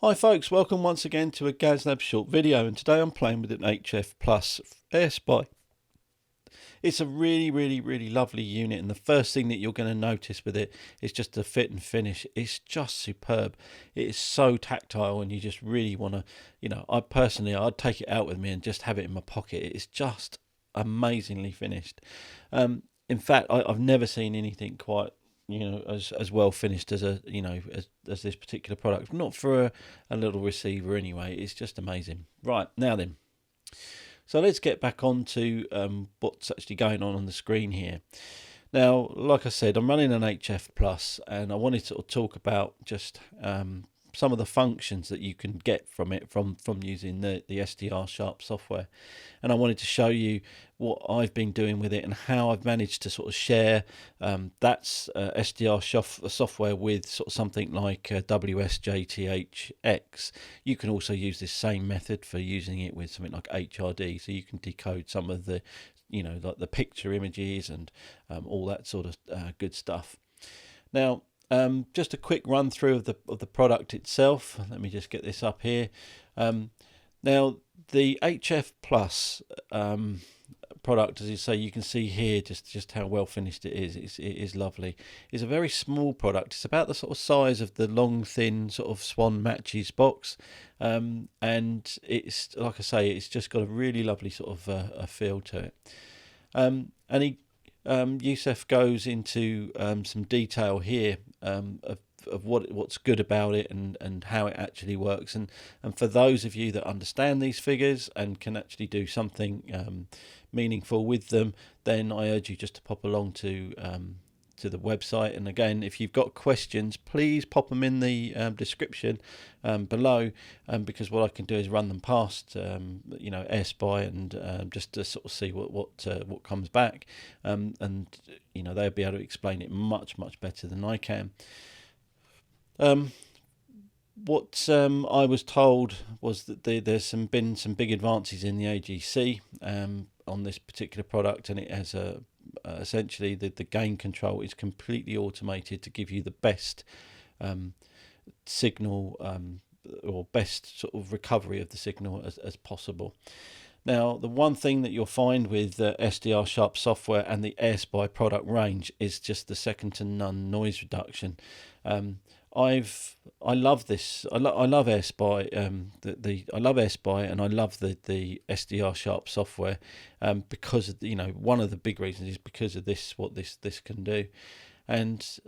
Hi folks, welcome once again to a GazLab short video, and today I'm playing with an HFPlus Airspy. It's a really lovely unit, and the first thing that you're going to notice with it is just the fit and finish. It's just superb. It is so tactile, and you just really want to, I'd take it out with me and just have it in my pocket. It's just amazingly finished. In fact, I've never seen anything quite as well finished as as this particular product. Not for a little receiver anyway. It's just amazing. Right, now then, so let's get back on to what's actually going on the screen here. Now, like I said, I'm running an HFPlus, and I wanted to sort of talk about just some of the functions that you can get from it from using the SDR Shop software. And I wanted to show you what I've been doing with it and how I've managed to sort of share that's SDR software with sort of something like WSJT-X. You can also use this same method for using it with something like HRD, so you can decode some of the like the picture images and all that sort of good stuff. Now, just a quick run through of the product itself. Let me just get this up here. Now, the HFPlus product, as you say, you can see here just how well finished it is. It is lovely. It's a very small product. It's about the sort of size of the long, thin sort of Swan Matches box, and it's, like I say, it's just got a really lovely sort of a feel to it. And Youssef goes into some detail here of what's good about it and how it actually works, and for those of you that understand these figures and can actually do something meaningful with them, then I urge you just to pop along to the website. And again, if you've got questions, please pop them in the description below, because what I can do is run them past Airspy and just to sort of see what comes back, and they'll be able to explain it much better than I can. What I was told was that there's been some big advances in the AGC on this particular product, and it has essentially the gain control is completely automated to give you the best signal or best sort of recovery of the signal as possible. Now, the one thing that you'll find with SDR Shop software and the Airspy product range is just the second to none noise reduction. I love this. I love Airspy. I love Airspy, and I love the SDR Shop software because of, one of the big reasons is because of what this can do, and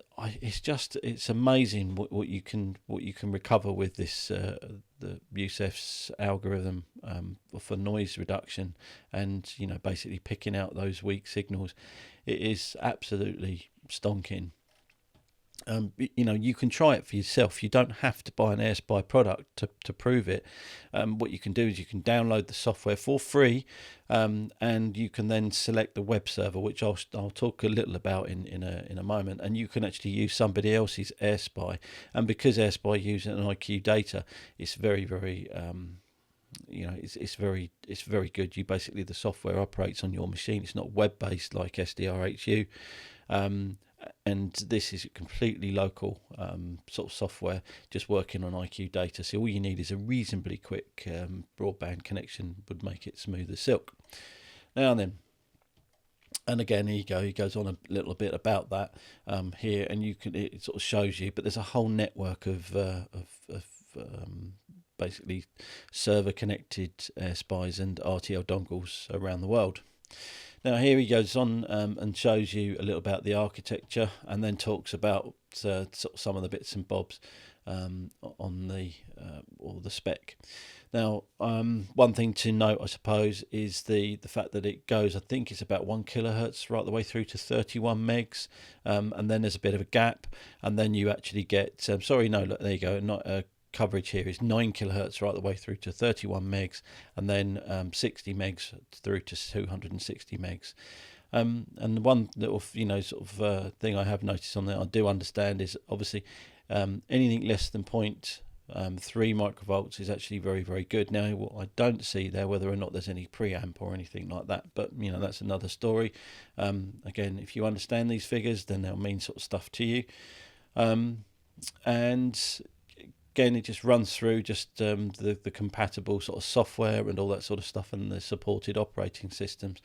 it's amazing what you can recover with this the Youssef's algorithm for noise reduction, and basically picking out those weak signals. It is absolutely stonking. You can try it for yourself. You don't have to buy an Airspy product to prove it. What you can do is you can download the software for free, and you can then select the web server, which I'll talk a little about in a moment, and you can actually use somebody else's Airspy. And because Airspy uses an IQ data, it's very it's very good. You basically, the software operates on your machine. It's not web based like SDRHU. And this is a completely local sort of software, just working on IQ data. So all you need is a reasonably quick broadband connection, would make it smooth as silk. Now then, and again, here you go. He goes on a little bit about that here, and it sort of shows you. But there's a whole network of basically server connected Airspys and RTL dongles around the world. Now here he goes on and shows you a little about the architecture, and then talks about sort of some of the bits and bobs on the spec. Now, one thing to note, I suppose, is the fact that it goes, I think it's about 1 kilohertz right the way through to 31 megs, and then there's a bit of a gap, and then you actually get look, there you go, not coverage here is 9 kilohertz right the way through to 31 megs, and then 60 megs through to 260 megs. And one little thing I have noticed on there, I do understand, is obviously anything less than 0.3 microvolts is actually very good. Now, what I don't see there, whether or not there's any preamp or anything like that, but that's another story. Again, if you understand these figures, then they'll mean sort of stuff to you. And again, it just runs through just the compatible sort of software and all that sort of stuff, and the supported operating systems.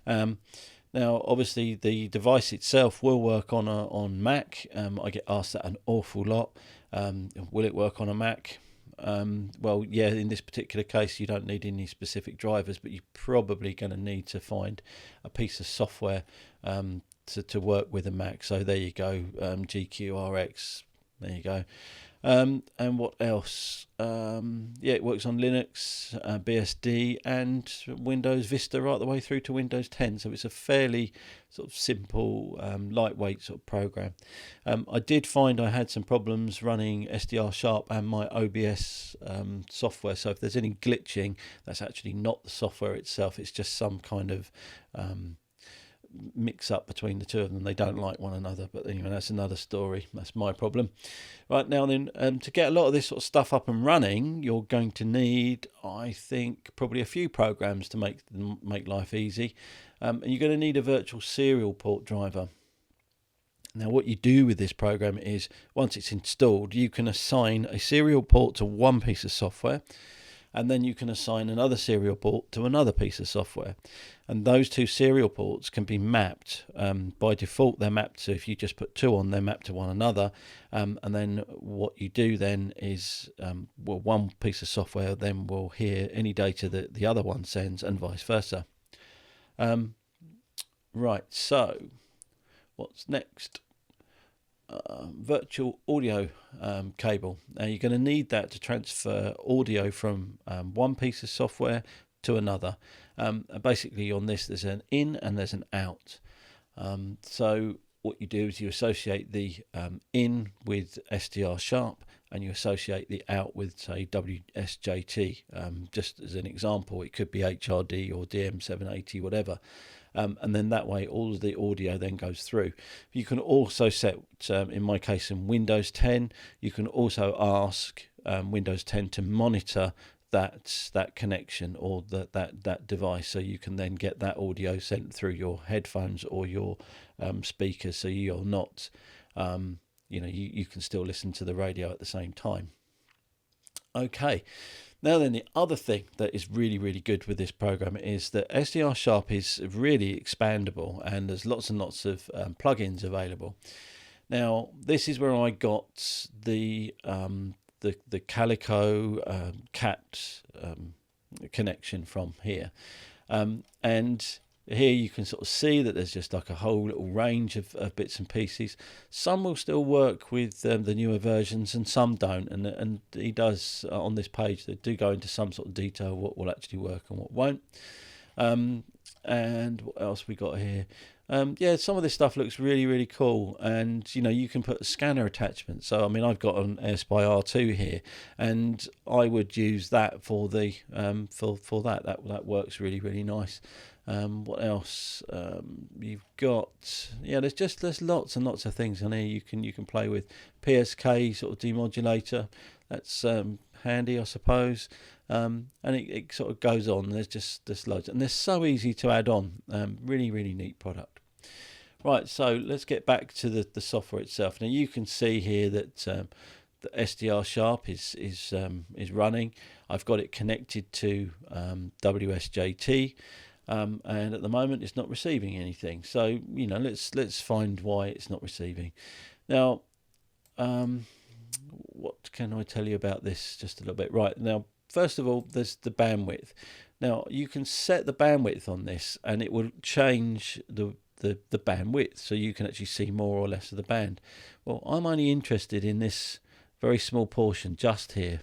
Now, obviously, the device itself will work on Mac. I get asked that an awful lot. Will it work on a Mac? Well, yeah, in this particular case, you don't need any specific drivers, but you're probably going to need to find a piece of software to work with a Mac. So there you go, GQRX. There you go. And what else? Yeah, it works on Linux, BSD, and Windows Vista right the way through to Windows 10. So it's a fairly sort of simple, lightweight sort of program. I did find I had some problems running SDR Shop and my OBS software. So if there's any glitching, that's actually not the software itself. It's just some kind of mix up between the two of them. They don't like one another, but anyway, that's another story. That's my problem. Right, now then, to get a lot of this sort of stuff up and running, you're going to need, I think, probably a few programs to make life easy. And you're going to need a virtual serial port driver. Now, what you do with this program is, once it's installed, you can assign a serial port to one piece of software, and then you can assign another serial port to another piece of software. And those two serial ports can be mapped. By default, they're mapped, so if you just put two on, they're mapped to one another. And then what you do then is, well, one piece of software then will hear any data that the other one sends, and vice versa. Right, so what's next? Virtual audio cable. Now you're going to need that to transfer audio from one piece of software to another. Basically on this there's an in and there's an out. So what you do is you associate the in with SDR Sharp, and you associate the out with, say, WSJT. Just as an example, it could be HRD or DM780, whatever. And then that way all of the audio then goes through. You can also set, in my case in Windows 10, you can also ask Windows 10 to monitor that connection or that device, so you can then get that audio sent through your headphones or your speakers, so you're not, you can still listen to the radio at the same time. Okay. Now then, the other thing that is really, really good with this program is that SDR Sharp is really expandable, and there's lots and lots of plugins available. Now, this is where I got the Calico cat connection from here, and here you can sort of see that there's just like a whole little range of bits and pieces. Some will still work with the newer versions, and some don't. And he does on this page, they do go into some sort of detail what will actually work and what won't. And what else we got here? Yeah, some of this stuff looks really, really cool, and you can put a scanner attachment. So I mean, I've got an Airspy R2 here, and I would use that for the for that. That works really, really nice. What else? You've got, yeah, there's lots and lots of things on here you can play with. PSK sort of demodulator, that's handy, I suppose. And it sort of goes on. There's loads, and they're so easy to add on. Really, really neat product. Right, so let's get back to the software itself. Now you can see here that the SDR Sharp is running. I've got it connected to WSJT. And at the moment it's not receiving anything, so let's find why it's not receiving. Now what can I tell you about this just a little bit? Right, now first of all, there's the bandwidth. Now you can set the bandwidth on this, and it will change the bandwidth, so you can actually see more or less of the band. Well, I'm only interested in this very small portion just here.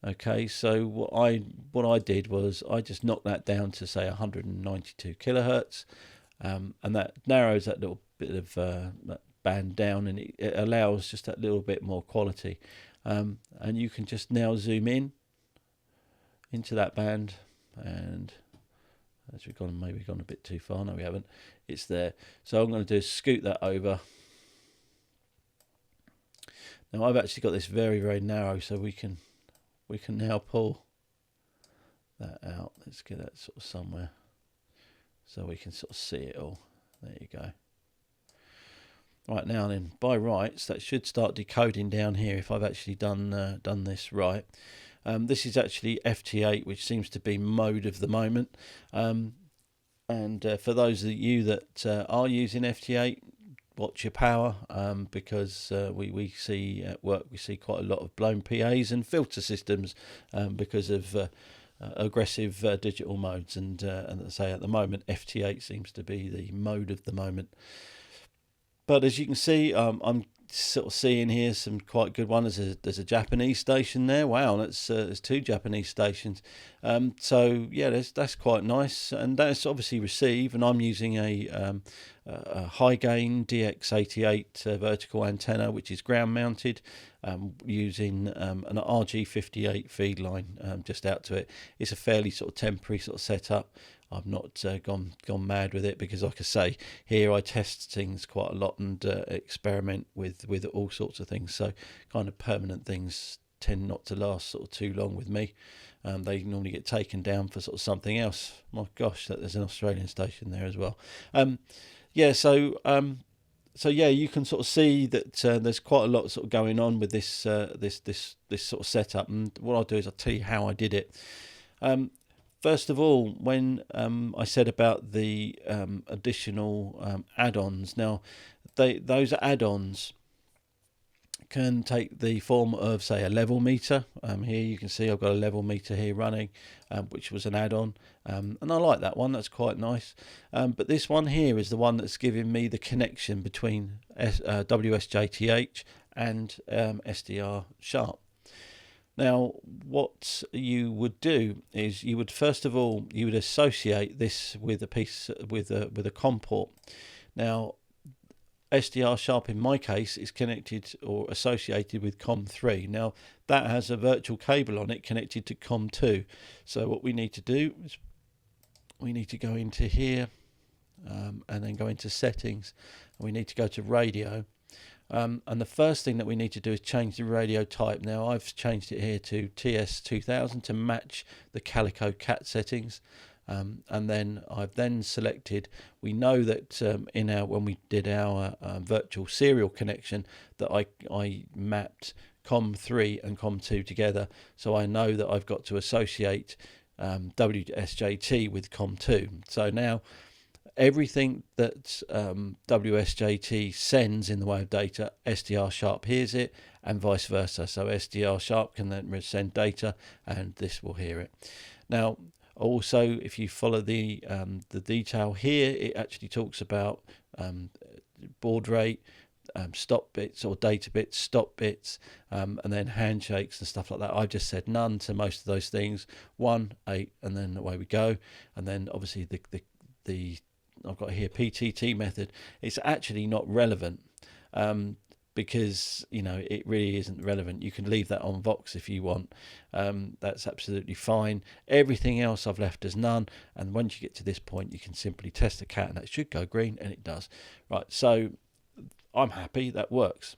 Okay, so what I did was I just knocked that down to, say, 192 kilohertz, and that narrows that little bit of that band down, and it allows just that little bit more quality. And you can just now zoom in into that band, and as we've maybe gone a bit too far. No, we haven't. It's there. So I'm going to do is scoot that over. Now I've actually got this very, very narrow, so we can now pull that out. Let's get that sort of somewhere so we can sort of see it all. There you go. Right, now then, by rights, that should start decoding down here if I've actually done this right. This is actually FT-8, which seems to be mode of the moment. And for those of you that are using FT-8, watch your power, because we see at work, we see quite a lot of blown PAs and filter systems because of aggressive digital modes. And as I say, at the moment, FT-8 seems to be the mode of the moment. But as you can see, I'm sort of seeing here some quite good ones. There's a Japanese station there. Wow, there's 2 Japanese stations. So yeah, that's quite nice, and that's obviously receive. And I'm using a high gain DX88 vertical antenna, which is ground mounted, using an RG58 feed line just out to it. It's a fairly sort of temporary sort of setup. I've not gone mad with it, because, like I say, here I test things quite a lot and experiment with all sorts of things. So kind of permanent things tend not to last sort of too long with me. They normally get taken down for sort of something else. My gosh, there's an Australian station there as well. Yeah, so yeah, you can sort of see that there's quite a lot sort of going on with this this sort of setup. And what I'll do is I'll tell you how I did it. First of all, when I said about the additional add-ons, now those add-ons can take the form of, say, a level meter. Here you can see I've got a level meter here running, which was an add-on, and I like that one. That's quite nice. But this one here is the one that's giving me the connection between WSJT-H and SDR Shop. Now, what you would do is you would first of all associate this with a piece with a COM port. Now, SDR Shop in my case is connected or associated with COM3. Now, that has a virtual cable on it connected to COM2. So what we need to do is we need to go into here and then go into settings, and we need to go to radio. And the first thing that we need to do is change the radio type. Now, I've changed it here to TS2000 to match the Calico Cat settings. And then I've selected, we know that when we did our virtual serial connection, that I mapped COM3 and COM2 together. So I know that I've got to associate WSJT with COM2. So now everything that WSJT sends in the way of data, SDR Sharp hears it, and vice versa. So SDR Sharp can then send data, and this will hear it. Now, also, if you follow the detail here, it actually talks about baud rate, stop bits or data bits, stop bits, and then handshakes and stuff like that. I've just said none to most of those things. 1, 8, and then away we go. And then obviously the I've got here PTT method. It's actually not relevant because, you know, it really isn't relevant. You can leave that on Vox if you want. That's absolutely fine. Everything else I've left as none. And once you get to this point, you can simply test the cat, and that should go green, and it does. Right, so I'm happy that works.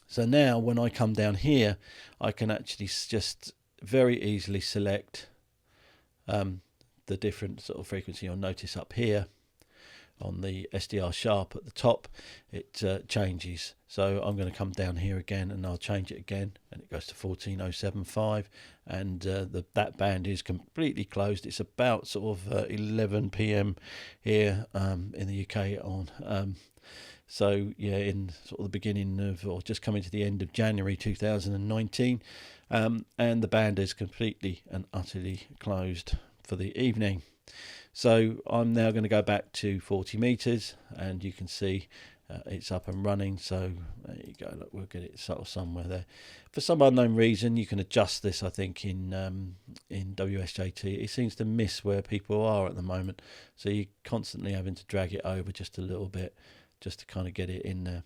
So now when I come down here, I can actually just very easily select the different sort of frequency. You'll notice up here on the SDR Sharp at the top, it changes. So I'm going to come down here again, and I'll change it again, and it goes to 14075, and that band is completely closed. It's about sort of 11 p.m. here in the UK on. So yeah, in sort of the beginning of, or just coming to the end of January 2019, and the band is completely and utterly closed for the evening. So I'm now going to go back to 40 meters, and you can see it's up and running. So there you go. Look, we'll get it sort of somewhere there. For some unknown reason, you can adjust this, I think, in WSJT. It seems to miss where people are at the moment, so you're constantly having to drag it over just a little bit, just to kind of get it in there.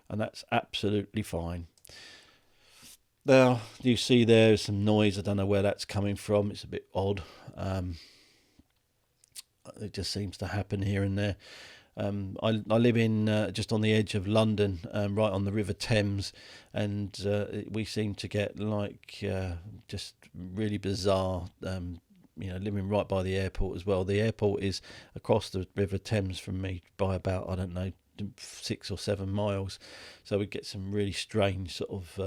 And that's absolutely fine. Now, you see there's some noise. I don't know where that's coming from. It's a bit odd. It just seems to happen here and there. I live in just on the edge of London, right on the River Thames, and we seem to get like just really bizarre living right by the airport as well. The airport is across the River Thames from me by about, I don't know, 6 or 7 miles, so we get some really strange sort of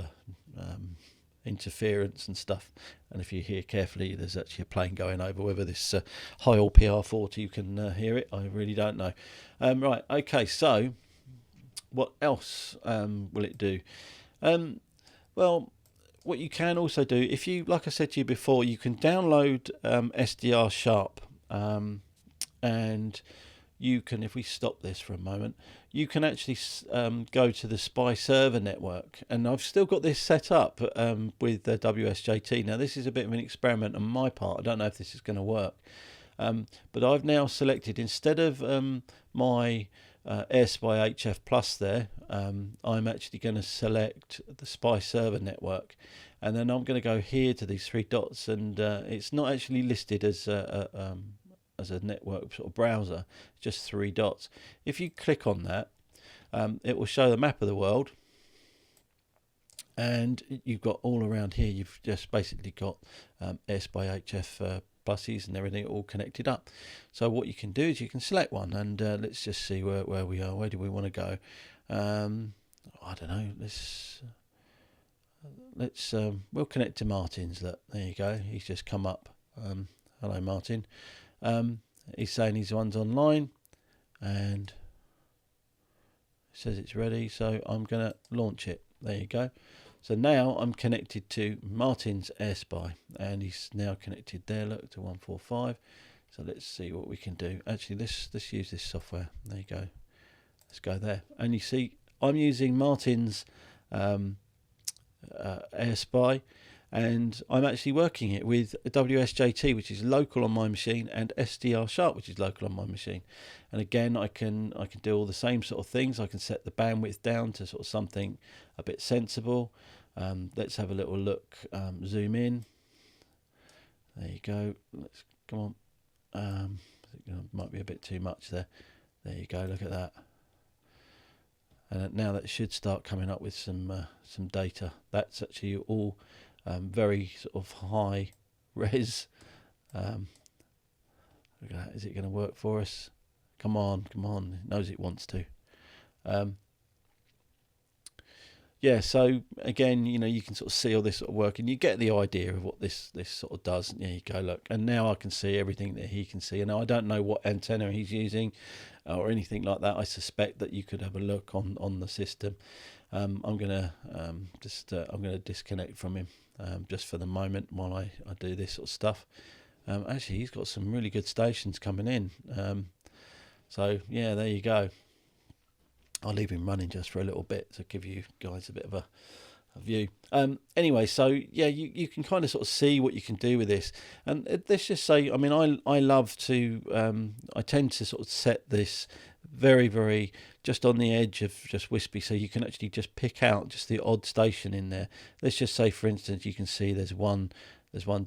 interference and stuff. And if you hear carefully, there's actually a plane going over. Whether this Heil PR40 you can hear it, I really don't know. Right, okay, so what else will it do? Well, what you can also do, if you, like I said to you before, you can download SDR Shop, and you can, if we stop this for a moment, you can actually go to the SPY server network, and I've still got this set up with WSJT. Now this is a bit of an experiment on my part. I don't know if this is going to work, but I've now selected, instead of my Airspy HFPlus there, I'm actually going to select the SPY server network, and then I'm going to go here to these 3 dots, and it's not actually listed as a network sort of browser, just 3 dots. If you click on that, it will show the map of the world, and you've got all around here, you've just basically got Airspy HF pluses and everything all connected up. So what you can do is you can select one, and let's just see where we are. Where do we want to go? I don't know, let's we'll connect to Martin's. Look, there you go, he's just come up. Hello Martin. He's saying his one's online, and it says it's ready, so I'm gonna launch it. There you go. So now I'm connected to Martin's Airspy, and he's now connected there, look, to 145. So let's see what we can do. Actually, let's use this software. There you go. Let's go there, and you see I'm using Martin's Airspy, and I'm actually working it with WSJT, which is local on my machine, and SDR Shop, which is local on my machine. And again, I can do all the same sort of things. I can set the bandwidth down to sort of something a bit sensible. Let's have a little look. Zoom in. There you go. Let's come on. Might be a bit too much there. There you go. Look at that. And now that should start coming up with some data. That's actually all very sort of high res. Look at that. Is it going to work for us? Come on, come on. It knows it wants to. Yeah, so again, you can sort of see all this sort of work, and you get the idea of what this sort of does. There you go, look. And now I can see everything that he can see. And now I don't know what antenna he's using or anything like that. I suspect that you could have a look on the system. I'm gonna disconnect from him just for the moment while I do this sort of stuff. Actually, he's got some really good stations coming in. So yeah, there you go. I'll leave him running just for a little bit to give you guys a bit of a view. Anyway, so yeah, you can kind of sort of see what you can do with this. And let's just say, I mean, I love to, I tend to sort of set this very, very just on the edge of just wispy, so you can actually just pick out just the odd station in there. Let's just say, for instance, you can see there's one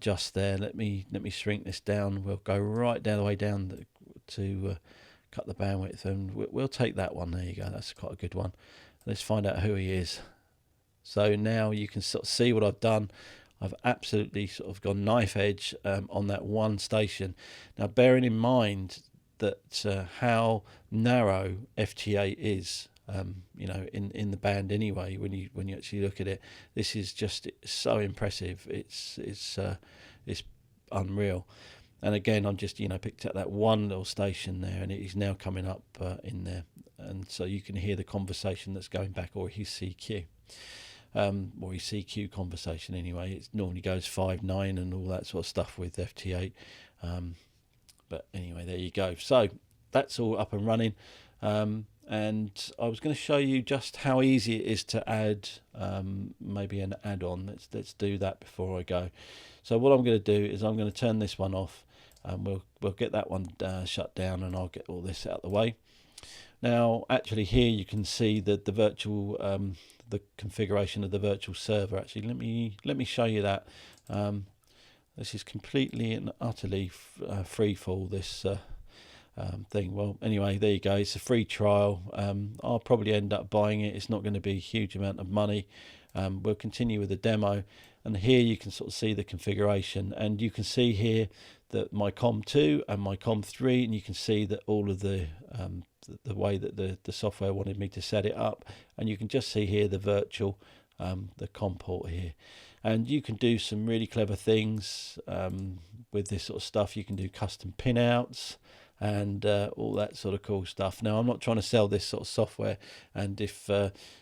just there. Let me shrink this down. We'll go right down the way down to cut the bandwidth, and we'll take that one. There you go. That's quite a good one. Let's find out who he is. So now you can sort of see what I've done. I've absolutely sort of gone knife edge on that one station. Now, bearing in mind that how narrow FT-8 is, in the band anyway, when you actually look at it, this is just so impressive. It's unreal. And again, I'm just picked up that one little station there, and it is now coming up in there, and so you can hear the conversation that's going back, or his CQ. Or his CQ conversation anyway. It normally goes 5.9 and all that sort of stuff with FT-8. But anyway, there you go. So that's all up and running. And I was going to show you just how easy it is to add maybe an add-on. Let's do that before I go. So what I'm going to do is I'm going to turn this one off, and we'll get that one shut down, and I'll get all this out of the way. Now, actually, here you can see that the virtual the configuration of the virtual server. Actually, let me show you that. This is completely and utterly free for this thing. Well, anyway, there you go. It's a free trial. I'll probably end up buying it. It's not going to be a huge amount of money. We'll continue with the demo, and here you can sort of see the configuration, and you can see here my COM2 and my COM3, and you can see that all of the way that the software wanted me to set it up, and you can just see here the virtual the COM port here. And you can do some really clever things with this sort of stuff. You can do custom pinouts and all that sort of cool stuff. Now, I'm not trying to sell this sort of software, and if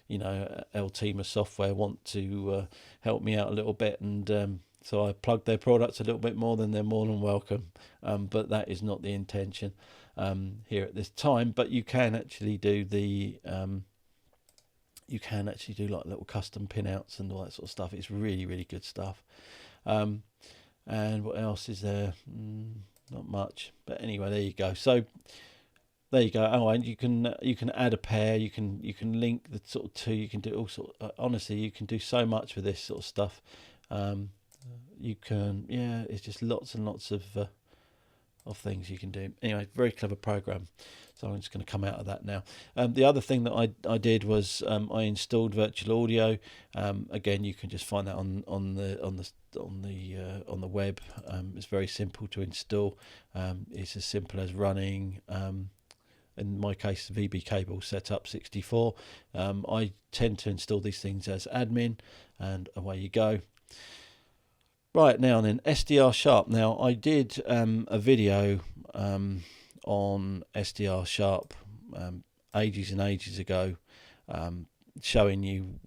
you know, L-Teamer Software want to help me out a little bit, and so I plug their products a little bit more, then they're more than welcome. But that is not the intention here at this time. But you can actually do the like little custom pinouts and all that sort of stuff. It's really, really good stuff. And what else is there? Not much, but anyway, there you go. So there you go. Oh, and you can add a pair. You can link the sort of two. You can do all sort. Honestly, you can do so much with this sort of stuff. You can, yeah, it's just lots and lots of things you can do. Anyway, very clever program. So I'm just going to come out of that now. The other thing that I did was I installed virtual audio. Again, you can just find that on the web. It's very simple to install. It's as simple as running. In my case, VB cable setup 64. I tend to install these things as admin, and away you go. Right, now then, SDR Shop. Now, I did a video on SDR Shop ages and ages ago, showing you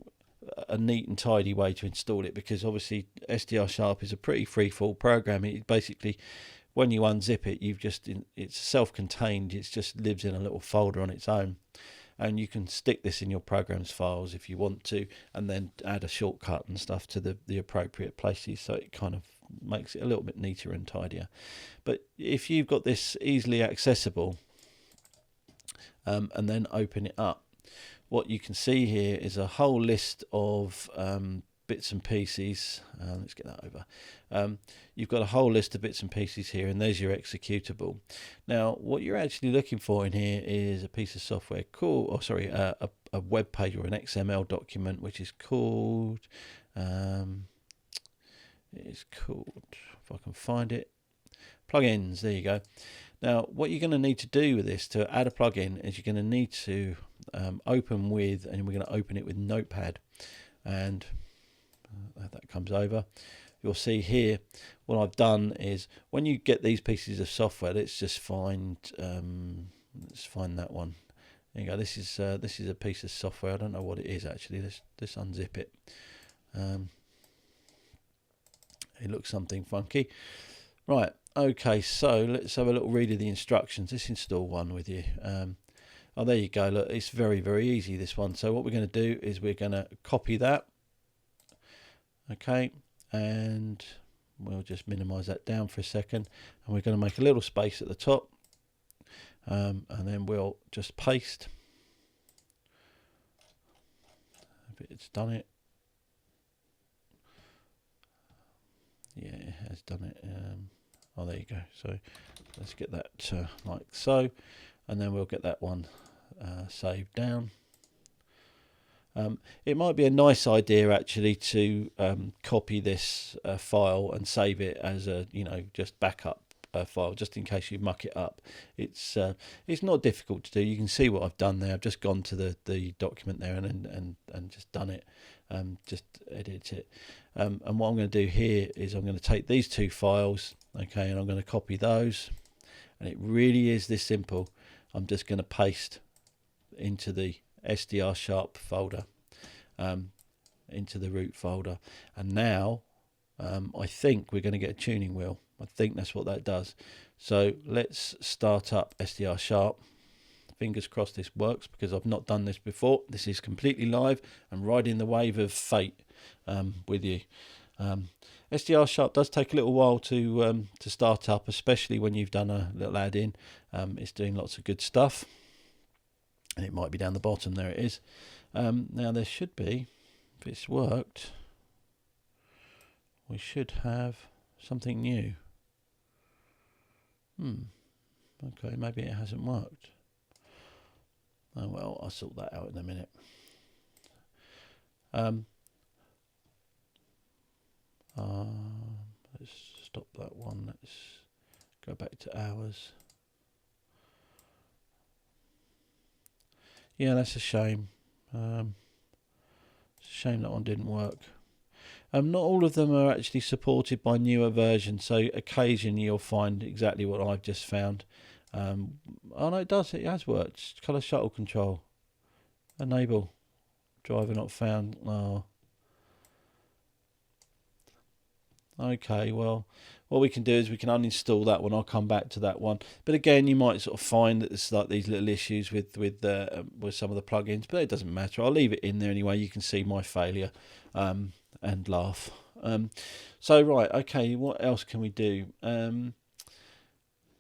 a neat and tidy way to install it, because obviously SDR Shop is a pretty free-fall program. It basically, when you unzip it, it's self-contained. It just lives in a little folder on its own. And you can stick this in your programs files if you want to, and then add a shortcut and stuff to the appropriate places, so it kind of makes it a little bit neater and tidier. But if you've got this easily accessible, and then open it up, what you can see here is a whole list of bits and pieces. Let's get that over. You've got a whole list of bits and pieces here, and there's your executable. Now, what you're actually looking for in here is a piece of software called, a web page or an XML document, which is called, if I can find it, plugins. There you go. Now, what you're going to need to do with this to add a plugin is you're going to need to open with, and we're going to open it with Notepad, and that comes over. You'll see here what I've done is, when you get these pieces of software, let's just find that one. There you go. This is a piece of software. I don't know what it is actually. Let's unzip it. It looks something funky. Right. Okay. So let's have a little read of the instructions. Let's install one with you. Oh, there you go. Look, it's very, very easy, this one. So what we're going to do is we're going to copy that. Okay, and we'll just minimize that down for a second, and we're going to make a little space at the top, and then we'll just paste. It's done it. Yeah, it has done it. Oh, there you go. So let's get that like so, and then we'll get that one saved down. It might be a nice idea actually to copy this file and save it as a, just backup file, just in case you muck it up. It's not difficult to do. You can see what I've done there. I've just gone to the document there and just done it. Just edit it. And what I'm going to do here is I'm going to take these two files, okay, and I'm going to copy those. And it really is this simple. I'm just going to paste into the SDR Shop folder, into the root folder, and now I think we're going to get a tuning wheel. I think that's what that does. So let's start up SDR Shop. Fingers crossed this works, because I've not done this before. This is completely live and riding the wave of fate with you. SDR Shop does take a little while to start up, especially when you've done a little add-in. It's doing lots of good stuff. And it might be down the bottom. There it is. Now there should be, if it's worked, we should have something new. Okay, maybe it hasn't worked. Oh well, I'll sort that out in a minute. Let's stop that one. Go back to hours. Yeah, that's a shame. It's a shame that one didn't work. Not all of them are actually supported by newer versions, so occasionally you'll find exactly what I've just found. Oh no, it does. It has worked. Colour shuttle control. Enable. Driver not found. Oh. Okay, well, what we can do is we can uninstall that one. I'll come back to that one. But again, you might sort of find that there's like these little issues with some of the plugins, but it doesn't matter. I'll leave it in there anyway. You can see my failure and laugh. So right, okay, what else can we do?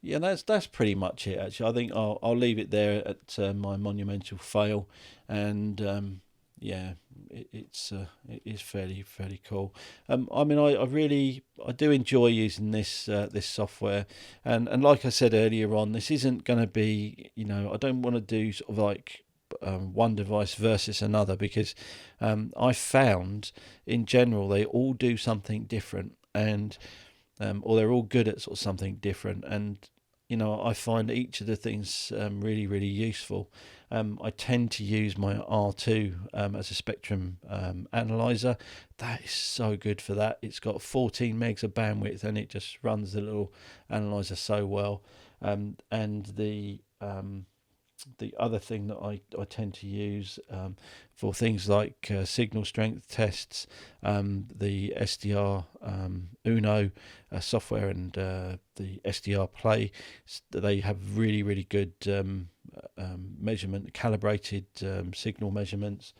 Yeah, that's pretty much it. Actually, I think I'll leave it there at my monumental fail, and yeah, it is fairly cool. I mean, I do enjoy using this software, and like I said earlier on, this isn't going to be, I don't want to do sort of like one device versus another, because I found in general they all do something different, and or they're all good at sort of something different, and I find each of the things really useful. I tend to use my R2 as a spectrum analyzer. That is so good for that. It's got 14 megs of bandwidth, and it just runs the little analyzer so well. And the other thing that I tend to use for things like signal strength tests, the SDR Uno software and the SDR Play, they have really good measurement, calibrated signal measurements,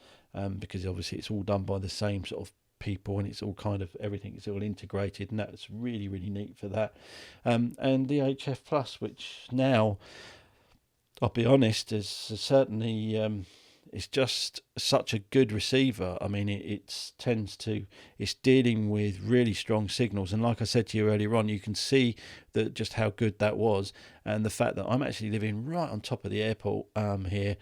because obviously it's all done by the same sort of people, and it's all kind of everything is all integrated, and that's really neat for that. And the HFPlus, which now, I'll be honest, is certainly it's just such a good receiver. I mean, it's dealing with really strong signals, and like I said to you earlier on, you can see that just how good that was, and the fact that I'm actually living right on top of the airport here,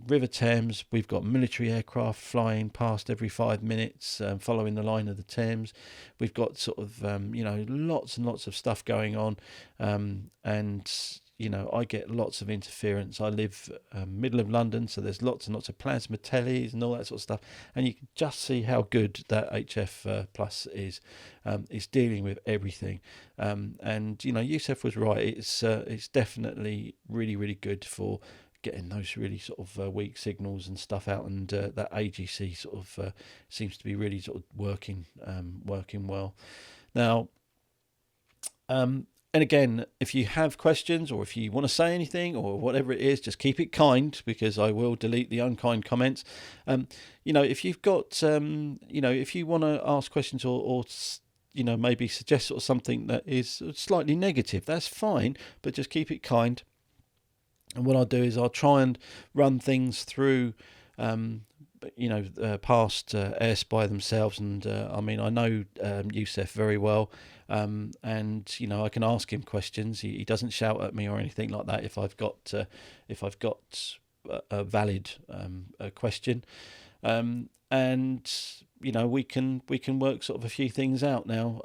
River Thames. We've got military aircraft flying past every 5 minutes, following the line of the Thames. We've got sort of lots and lots of stuff going on, and I get lots of interference. I live middle of London, so there's lots and lots of plasma tellies and all that sort of stuff. And you can just see how good that HF Plus is. It's dealing with everything. And Youssef was right. It's definitely really good for getting those really sort of weak signals and stuff out. And that AGC sort of seems to be really sort of working well. Now, and again, if you have questions, or if you want to say anything, or whatever it is, just keep it kind, because I will delete the unkind comments. If you've got, if you want to ask questions, or maybe suggest sort of something that is slightly negative, that's fine, but just keep it kind. And what I'll do is I'll try and run things through past Airspy themselves, and I mean, I know Youssef very well, and I can ask him questions. He doesn't shout at me or anything like that if I've got a valid question, and we can work sort of a few things out now.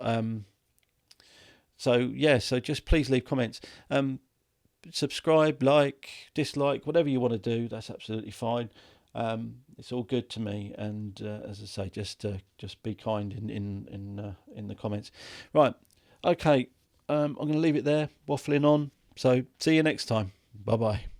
So just please leave comments. Subscribe, like, dislike, whatever you want to do, that's absolutely fine. It's all good to me, and as I say, just be kind in the comments. Right, okay, I'm going to leave it there, waffling on. So see you next time. Bye bye.